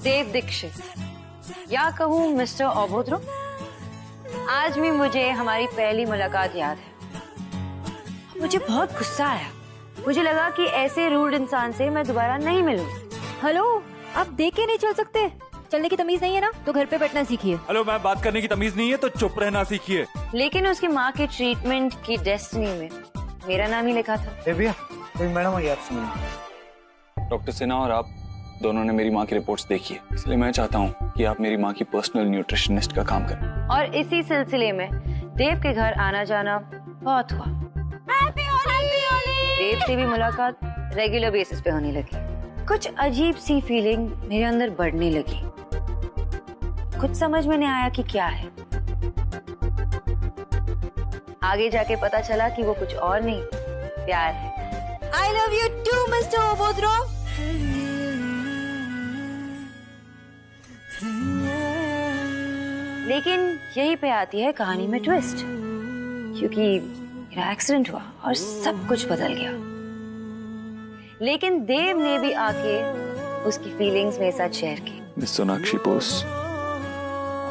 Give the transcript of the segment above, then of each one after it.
देव दीक्षित या कहूँ मिस्टर अभद्र, आज भी मुझे हमारी पहली मुलाकात याद है। मुझे बहुत गुस्सा आया। मुझे लगा कि ऐसे रूड इंसान से मैं दोबारा नहीं मिलूं। हेलो, आप देख के नहीं चल सकते? चलने की तमीज नहीं है ना, तो घर पे बैठना सीखिए। हेलो मैम, बात करने की तमीज नहीं है तो चुप रहना सीखिए। लेकिन उसकी माँ के ट्रीटमेंट की डेस्टिनी में मेरा नाम ही लिखा था। भैया, मैडम आई आपसे मिलने। डॉक्टर सिन्हा और आप दोनों ने मेरी माँ की रिपोर्ट्स देखी है, इसलिए मैं चाहता हूँ कि आप मेरी माँ की पर्सनल न्यूट्रिशनिस्ट का काम करें। और इसी सिलसिले में देव के घर आना जाना बहुत हुआ। देव से भी मुलाकात रेगुलर बेसिस पे होने लगी। कुछ अजीब सी फीलिंग मेरे अंदर बढ़ने लगी। कुछ समझ में नहीं आया कि क्या है। आगे जाके पता चला कि वो कुछ और नहीं, प्यार है। I love you too, Mr. Obodro. लेकिन यही पे आती है कहानी में ट्विस्ट, क्योंकि मेरा एक्सीडेंट हुआ और सब कुछ बदल गया। लेकिन देव ने भी आके उसकी फीलिंग्स मेरे साथ शेयर की। Miss Sonakshi Bose,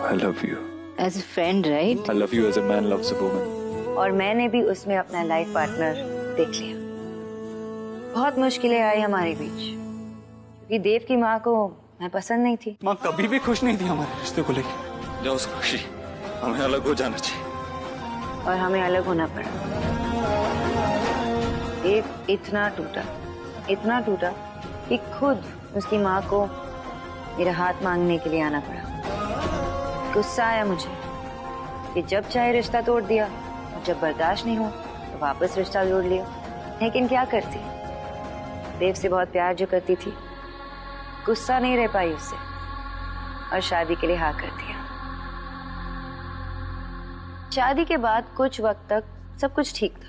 I love you. As a friend, right? I love you as a man loves a woman. और मैंने भी उसमें अपना लाइफ पार्टनर देख लिया। बहुत मुश्किलें आई हमारे बीच, क्योंकि देव की माँ को मैं पसंद नहीं थी। माँ कभी भी खुश नहीं थी हमारे रिश्ते को लेकर। जाओ सोनाक्षी, हमें अलग हो जाना चाहिए। और हमें अलग होना पड़ा। देव इतना टूटा कि खुद उसकी माँ को मेरा हाथ मांगने के लिए आना पड़ा। गुस्सा आया मुझे कि जब चाहे रिश्ता तोड़ दिया, और जब बर्दाश्त नहीं हो तो वापस रिश्ता जोड़ लिया। लेकिन क्या करती, देव से बहुत प्यार जो करती थी, गुस्सा नहीं रह पाई उससे और शादी के लिए हाँ कर दिया। शादी के बाद कुछ वक्त तक सब कुछ ठीक था,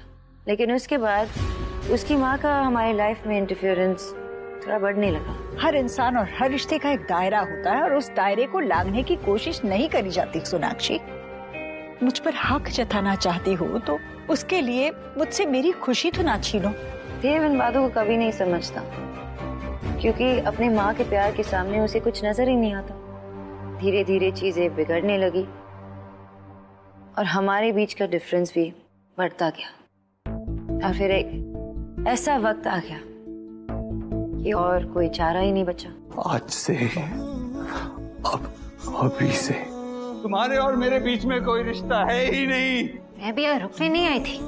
लेकिन उसके बाद उसकी माँ का हमारी लाइफ में इंटरफेरेंस थोड़ा बढ़ने लगा। हर इंसान और हर रिश्ते का एक दायरा होता है और उस दायरे को लांघने की कोशिश नहीं करी जाती। सोनाक्षी, मुझ पर हक जताना चाहती हो तो उसके लिए मुझसे मेरी खुशी तो ना छीनो। देव इन बातों को कभी नहीं समझता, क्योंकि अपने माँ के प्यार के सामने उसे कुछ नजर ही नहीं आता। धीरे धीरे चीजें बिगड़ने लगी और हमारे बीच का डिफरेंस भी बढ़ता गया। और फिर एक ऐसा वक्त आ गया कि और कोई चारा ही नहीं बचा। आज से, अभी से तुम्हारे और मेरे बीच में कोई रिश्ता है ही नहीं। मैं भी यहाँ रुकने नहीं आई थी,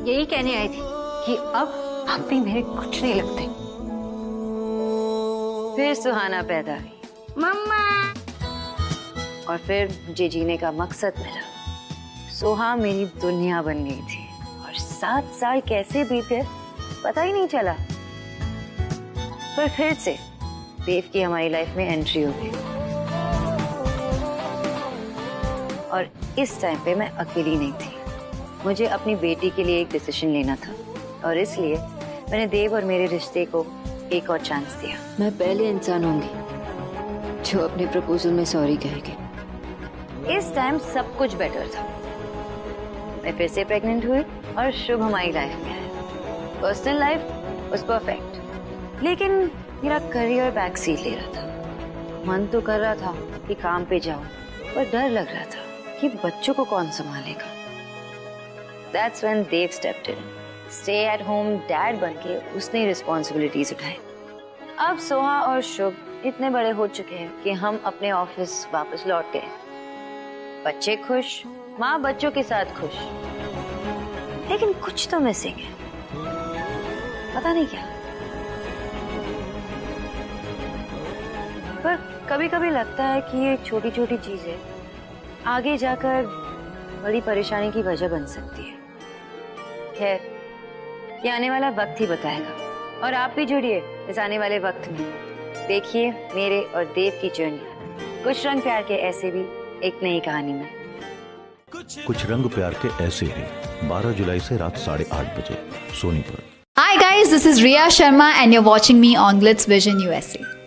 यही कहने आई थी कि अब भी मेरे कुछ नहीं लगते। फिर सुहाना पैदा हुई, मम्मा, और फिर मुझे जीने का मकसद मिला। सोहा मेरी दुनिया बन गई थी और 7 साल कैसे बीते पता ही नहीं चला। पर फिर से देव की हमारी लाइफ में एंट्री हो गई और इस टाइम पे मैं अकेली नहीं थी। मुझे अपनी बेटी के लिए एक डिसीजन लेना था और इसलिए मैंने देव और मेरे रिश्ते को एक और चांस दिया। मैं पहले इंसान होंगी जो अपने प्रपोजल में सॉरी कहेगी। इस टाइम सब कुछ बेटर था। मैं फिर से प्रेग्नेंट हुई और शुभ हमारी लाइफ में आया। पर्सनल लाइफ वाज परफेक्ट, लेकिन मेरा करियर बैक सीट ले रहा था। मन तो कर रहा था कि काम पे जाऊं, पर डर लग रहा था कि बच्चों को कौन संभालेगा। That's when Dave stepped in. Stay at home dad बनके उसने रिस्पॉन्सिबिलिटीज उठाई। अब सोहा और शुभ इतने बड़े हो चुके हैं कि हम अपने ऑफिस वापस लौट गए। बच्चे खुश, माँ बच्चों के साथ खुश, लेकिन कुछ तो मिसिंग है, पता नहीं क्या। पर कभी कभी लगता है कि ये छोटी छोटी चीजें आगे जाकर बड़ी परेशानी की वजह बन सकती है। खैर, ये आने वाला वक्त ही बताएगा। और आप भी जुड़िए इस आने वाले वक्त में। देखिए मेरे और देव की जर्नी। कुछ रंग प्यार के ऐसे भी एक नई कहानी में। कुछ रंग प्यार के ऐसे ही 12 जुलाई से रात 8:30 बजे सोनी पर। Hi guys, this is Riya Sharma and you're watching me on Glitz Vision USA.